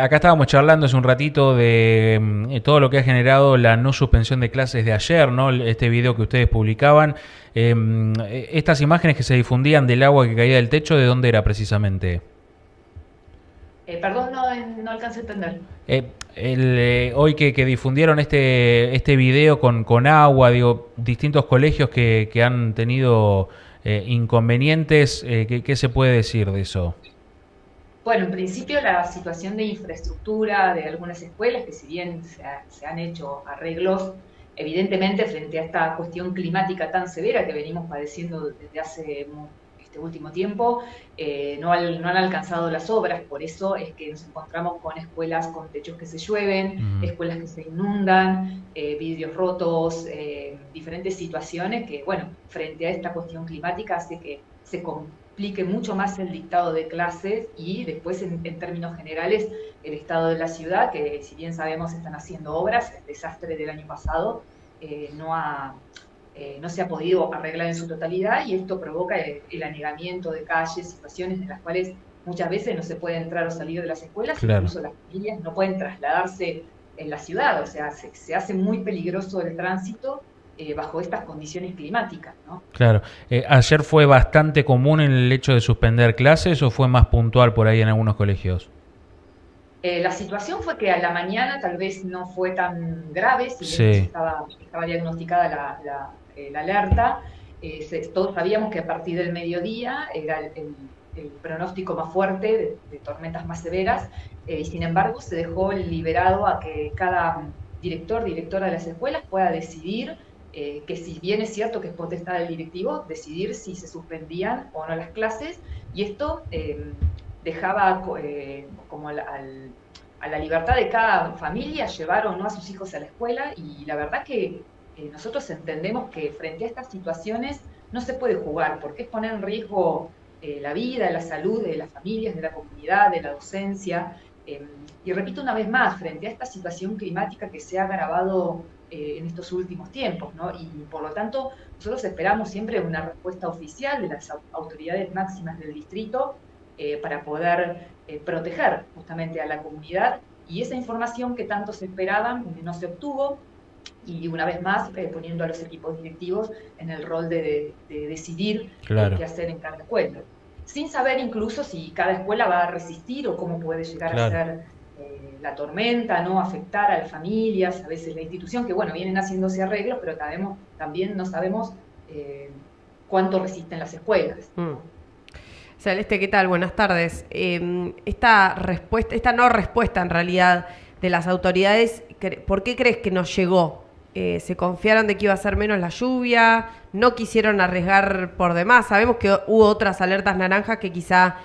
Acá estábamos charlando hace un ratito de todo lo que ha generado la no suspensión de clases de ayer, ¿no? Este video que ustedes publicaban. Estas imágenes que se difundían del agua que caía del techo, ¿de dónde era precisamente? Perdón, no alcancé a entender. Hoy que difundieron este video con agua, digo, distintos colegios que han tenido inconvenientes, ¿qué se puede decir de eso? Bueno, en principio la situación de infraestructura de algunas escuelas, que si bien se han hecho arreglos, evidentemente frente a esta cuestión climática tan severa que venimos padeciendo desde hace este último tiempo, no han alcanzado las obras. Por eso es que nos encontramos con escuelas con techos que se llueven, Mm, escuelas que se inundan, vidrios rotos, diferentes situaciones que, bueno, frente a esta cuestión climática hace que se complique mucho más el dictado de clases y después, en términos generales, el estado de la ciudad, que si bien sabemos están haciendo obras, el desastre del año pasado no se ha podido arreglar en su totalidad, y esto provoca el anegamiento de calles, situaciones en las cuales muchas veces no se puede entrar o salir de las escuelas, claro. incluso las familias no pueden trasladarse en la ciudad. O sea, se hace muy peligroso el tránsito bajo estas condiciones climáticas, ¿no? Claro. ¿Ayer fue bastante común el hecho de suspender clases o fue más puntual por ahí en algunos colegios? La situación fue que a la mañana tal vez no fue tan grave, si bien Sí. estaba diagnosticada la alerta. Todos sabíamos que a partir del mediodía era el pronóstico más fuerte de tormentas más severas, y sin embargo se dejó liberado a que cada director, directora de las escuelas pueda decidir, que si bien es cierto que es potestad del directivo, decidir si se suspendían o no las clases. Y esto dejaba como a la libertad de cada familia llevar o no a sus hijos a la escuela. Y la verdad que nosotros entendemos que frente a estas situaciones no se puede jugar, porque es poner en riesgo la vida, la salud de las familias, de la comunidad, de la docencia. Y repito una vez más, frente a esta situación climática que se ha agravado en estos últimos tiempos, ¿no? Y por lo tanto, nosotros esperamos siempre una respuesta oficial de las autoridades máximas del distrito, para poder proteger justamente a la comunidad, y esa información que tanto se esperaban no se obtuvo. Y una vez más, poniendo a los equipos directivos en el rol de decidir Claro, qué hacer en cada escuela, sin saber incluso si cada escuela va a resistir o cómo puede llegar a claro. ser la tormenta, ¿no? Afectar a las familias, a veces la institución, que bueno, vienen haciéndose arreglos, pero también no sabemos eh, cuánto resisten las escuelas, Mm. ¿no? Celeste, ¿qué tal? Buenas tardes. Esta respuesta, esta no respuesta en realidad de las autoridades, ¿por qué crees que nos llegó? ¿Se confiaron de que iba a ser menos la lluvia? ¿No quisieron arriesgar por demás? Sabemos que hubo otras alertas naranjas que quizá,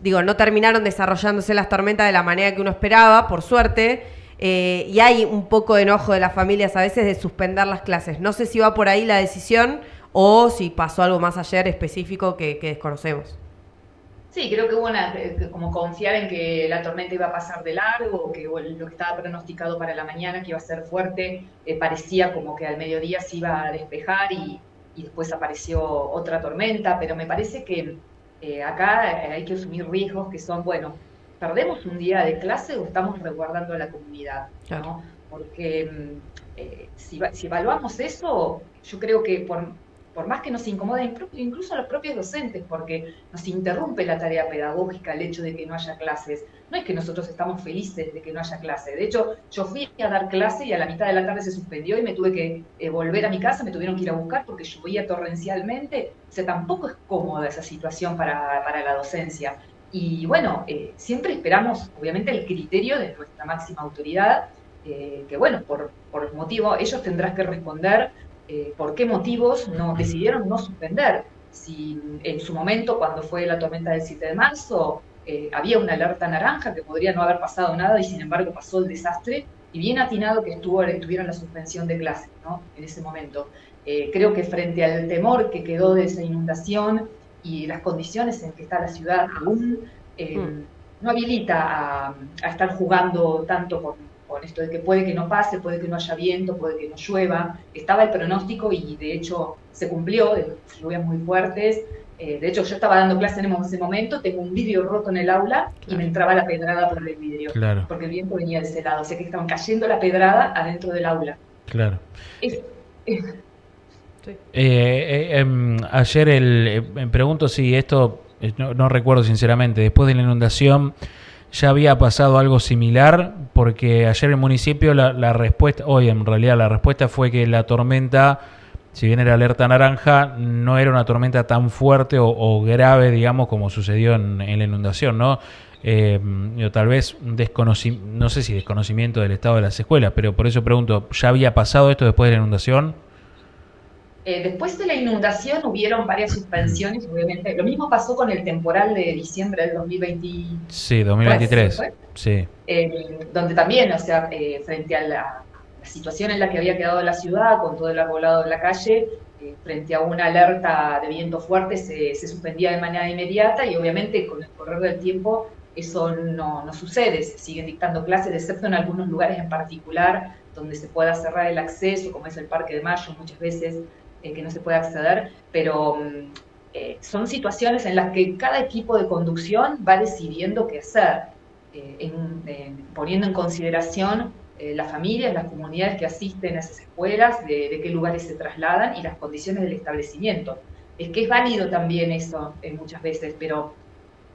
digo, no terminaron desarrollándose las tormentas de la manera que uno esperaba, por suerte, y hay un poco de enojo de las familias a veces de suspender las clases. No sé si va por ahí la decisión o si pasó algo más ayer específico que desconocemos. Sí, creo que hubo como confiar en que la tormenta iba a pasar de largo, que bueno, lo que estaba pronosticado para la mañana, que iba a ser fuerte, parecía como que al mediodía se iba a despejar, y después apareció otra tormenta. Pero me parece que acá hay que asumir riesgos que son, bueno, ¿perdemos un día de clase o estamos resguardando a la comunidad? Claro. ¿No? Porque si evaluamos eso, yo creo que por más que nos incomoda incluso a los propios docentes, porque nos interrumpe la tarea pedagógica el hecho de que no haya clases. No es que nosotros estamos felices de que no haya clase. De hecho, yo fui a dar clase y a la mitad de la tarde se suspendió y me tuve que volver a mi casa, me tuvieron que ir a buscar porque llovía torrencialmente. O sea, tampoco es cómoda esa situación para la docencia. Y bueno, siempre esperamos, obviamente, el criterio de nuestra máxima autoridad, que bueno, por motivo, ellos tendrán que responder por qué motivos decidieron no suspender. Si en su momento, cuando fue la tormenta del 7 de marzo, había una alerta naranja, que podría no haber pasado nada, y sin embargo pasó el desastre, y bien atinado que tuvieron la suspensión de clases, ¿no? En ese momento. Creo que frente al temor que quedó de esa inundación y las condiciones en que está la ciudad aún, Mm. no habilita a estar jugando tanto con esto de que puede que no pase, puede que no haya viento, puede que no llueva. Estaba el pronóstico y de hecho se cumplió, de lluvias muy fuertes, De hecho, yo estaba dando clase en ese momento, tengo un vidrio roto en el aula y me entraba la pedrada por el vidrio, porque el viento venía de ese lado, o sea que estaban cayendo la pedrada adentro del aula. Claro. Sí. Ayer me pregunto si esto, no recuerdo sinceramente, después de la inundación ya había pasado algo similar, porque ayer el municipio la respuesta, hoy en realidad la respuesta fue que la tormenta, si bien era alerta naranja, no era una tormenta tan fuerte o grave, digamos, como sucedió en la inundación, ¿no? Tal vez no sé si desconocimiento del estado de las escuelas, pero por eso pregunto, ¿ya había pasado esto después de la inundación? Después de la inundación hubieron varias suspensiones, obviamente. Lo mismo pasó con el temporal de diciembre del 2020. Sí, 2023. Sí. Donde también, o sea, frente a la situación en la que había quedado la ciudad, con todo el arbolado en la calle, frente a una alerta de viento fuerte, se suspendía de manera inmediata y obviamente con el correr del tiempo eso no sucede. Se siguen dictando clases, excepto en algunos lugares en particular donde se pueda cerrar el acceso, como es el Parque de Mayo, muchas veces que no se puede acceder, pero son situaciones en las que cada equipo de conducción va decidiendo qué hacer, poniendo en consideración las familias, las comunidades que asisten a esas escuelas, de qué lugares se trasladan y las condiciones del establecimiento. Es que es válido también eso muchas veces, pero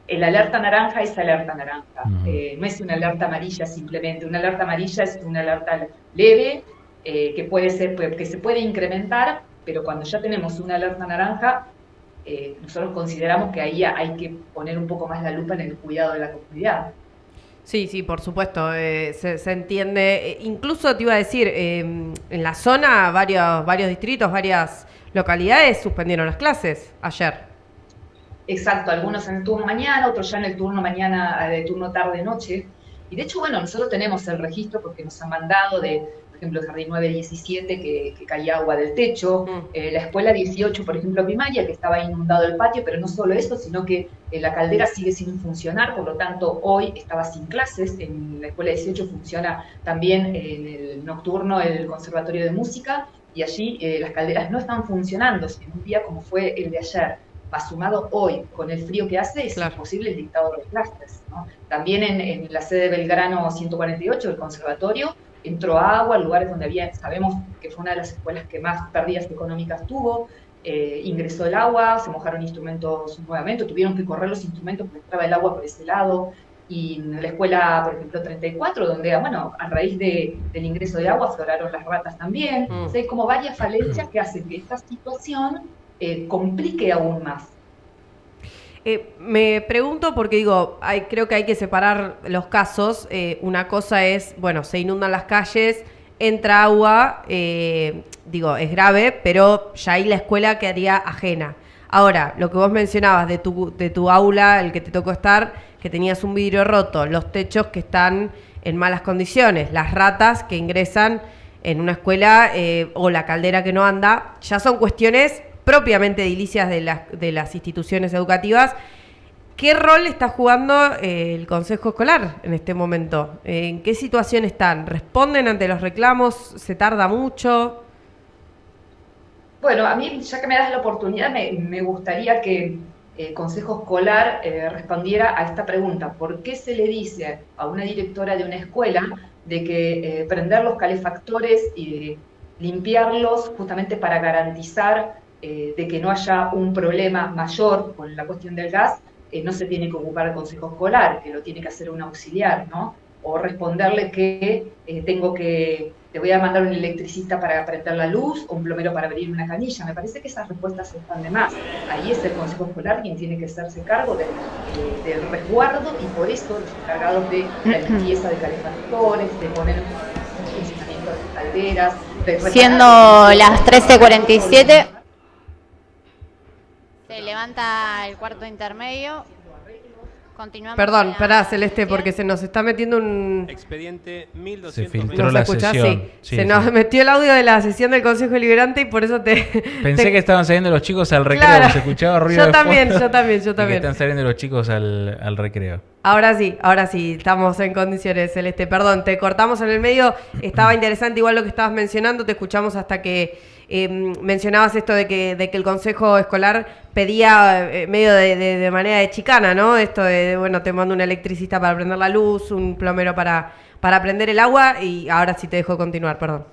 el alerta naranja es alerta naranja, no es una alerta amarilla simplemente. Una alerta amarilla es una alerta leve, que se puede incrementar, pero cuando ya tenemos una alerta naranja, nosotros consideramos que ahí hay que poner un poco más la lupa en el cuidado de la comunidad. Sí, por supuesto, se entiende. Incluso te iba a decir, en la zona varios distritos, varias localidades suspendieron las clases ayer. Exacto, algunos en el turno mañana, otros ya en el turno mañana, de turno tarde-noche. Y de hecho, bueno, nosotros tenemos el registro porque nos han mandado por ejemplo, el Jardín 917, que caía agua del techo, la Escuela 18, por ejemplo, primaria, que estaba inundado el patio, pero no solo eso, sino que la caldera sigue sin funcionar, por lo tanto, hoy estaba sin clases. En la Escuela 18 funciona también en el nocturno el Conservatorio de Música, y allí las calderas no están funcionando en un día como fue el de ayer. Va sumado hoy, con el frío que hace, es imposible el dictado de clases, ¿no? También en la sede Belgrano 148, el conservatorio, entró agua, lugares donde sabemos que fue una de las escuelas que más pérdidas económicas tuvo, ingresó el agua, se mojaron instrumentos nuevamente, tuvieron que correr los instrumentos porque entraba el agua por ese lado. Y en la escuela, por ejemplo, 34, donde, bueno, a raíz del ingreso de agua afloraron las ratas también. O sea, hay como varias falencias que hacen que esta situación complique aún más. Me pregunto porque digo, creo que hay que separar los casos. Una cosa es, bueno, se inundan las calles, entra agua, digo, es grave, pero ya ahí la escuela quedaría ajena. Ahora, lo que vos mencionabas de tu aula, el que te tocó estar, que tenías un vidrio roto, los techos que están en malas condiciones, las ratas que ingresan en una escuela o la caldera que no anda, ya son cuestiones propiamente edilicias de las instituciones educativas. ¿Qué rol está jugando el Consejo Escolar en este momento? ¿En qué situación están? ¿Responden ante los reclamos? ¿Se tarda mucho? Bueno, a mí, ya que me das la oportunidad, me gustaría que el Consejo Escolar respondiera a esta pregunta. ¿Por qué se le dice a una directora de una escuela de que prender los calefactores y limpiarlos justamente para garantizar de que no haya un problema mayor con la cuestión del gas, no se tiene que ocupar el Consejo Escolar, que lo tiene que hacer un auxiliar, ¿no? O responderle que te voy a mandar un electricista para prender la luz o un plomero para abrir una canilla? Me parece que esas respuestas están de más. Ahí es el Consejo Escolar quien tiene que hacerse cargo del resguardo, y por eso los encargados de la limpieza de calefactores, de poner en funcionamiento de calderas. Siendo las 13:47, se levanta el cuarto intermedio. Continuamos. Perdón, pará, Celeste, porque se nos está metiendo un... Expediente 1200. Se filtró la sesión. Sí. Se nos metió el audio de la sesión del Consejo Deliberante y por eso Pensé que estaban saliendo los chicos al recreo, Claro. se escuchaba ruido Yo también. Que están saliendo los chicos al recreo. Ahora sí, estamos en condiciones, Celeste. Perdón, te cortamos en el medio. Estaba interesante igual lo que estabas mencionando. Te escuchamos hasta que mencionabas esto de que el Consejo Escolar pedía medio de manera de chicana, ¿no? Esto bueno, te mando un electricista para prender la luz, un plomero para prender el agua, y ahora sí te dejo continuar, perdón.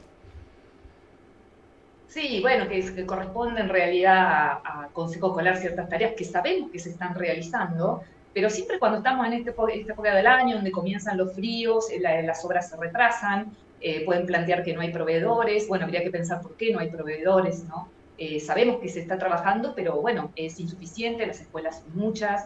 Sí, bueno, que corresponde en realidad a Consejo Escolar ciertas tareas que sabemos que se están realizando, pero siempre cuando estamos en esta época del año, donde comienzan los fríos, las obras se retrasan, pueden plantear que no hay proveedores, bueno, habría que pensar por qué no hay proveedores, ¿no? Sabemos que se está trabajando, pero bueno, es insuficiente, las escuelas son muchas,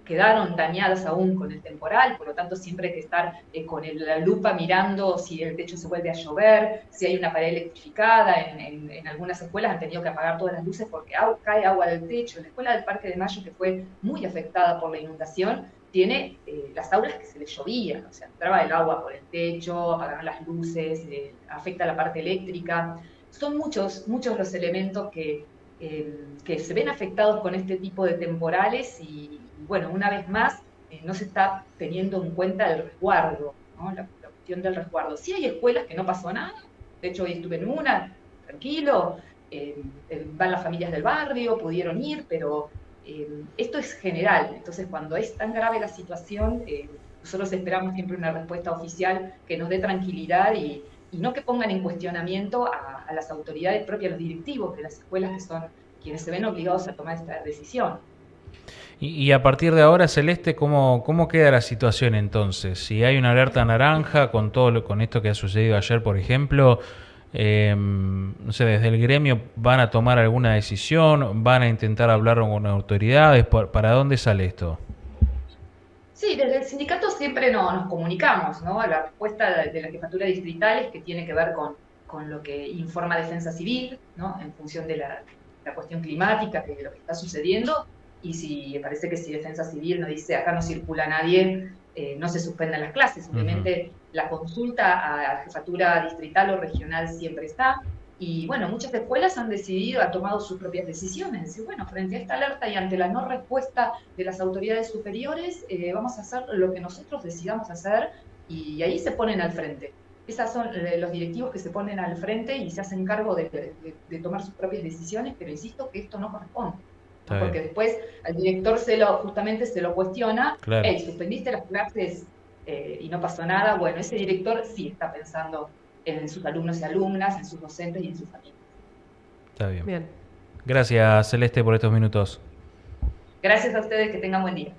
quedaron dañadas aún con el temporal, por lo tanto siempre hay que estar con la lupa mirando si el techo se vuelve a llover, si hay una pared electrificada. En algunas escuelas han tenido que apagar todas las luces porque cae agua del techo. La escuela del Parque de Mayo, que fue muy afectada por la inundación, tiene las aulas que se les llovía, o sea, entraba el agua por el techo, apagaban las luces, afecta la parte eléctrica. Son muchos los elementos que se ven afectados con este tipo de temporales y bueno, una vez más, no se está teniendo en cuenta el resguardo, ¿no? La cuestión del resguardo. Sí hay escuelas que no pasó nada, de hecho hoy estuve en una, tranquilo, van las familias del barrio, pudieron ir, pero esto es general, entonces cuando es tan grave la situación, nosotros esperamos siempre una respuesta oficial que nos dé tranquilidad y no que pongan en cuestionamiento a las autoridades propias, a los directivos de las escuelas, que son quienes se ven obligados a tomar esta decisión. Y a partir de ahora, Celeste, ¿cómo queda la situación entonces? Si hay una alerta naranja con con esto que ha sucedido ayer, por ejemplo, no sé, desde el gremio van a tomar alguna decisión, van a intentar hablar con autoridades, ¿para dónde sale esto? Sí, desde el sindicato siempre nos comunicamos, ¿no? La respuesta de la jefatura distrital es que tiene que ver con lo que informa Defensa Civil, ¿no? En función de la cuestión climática, de lo que está sucediendo. Y si parece que si Defensa Civil nos dice acá no circula nadie, no se suspendan las clases. Obviamente la consulta a la jefatura distrital o regional siempre está. Y bueno, muchas escuelas han tomado sus propias decisiones. Decir, bueno, frente a esta alerta y ante la no respuesta de las autoridades superiores, vamos a hacer lo que nosotros decidamos hacer, y ahí se ponen al frente. Esos son los directivos que se ponen al frente y se hacen cargo de tomar sus propias decisiones, pero insisto que esto no corresponde. ¿No? Porque después al director justamente se lo cuestiona, claro. Hey, suspendiste las clases y no pasó nada. Bueno, ese director sí está pensando en sus alumnos y alumnas, en sus docentes y en sus familias. Está bien. Bien. Gracias, Celeste, por estos minutos. Gracias a ustedes, que tengan buen día.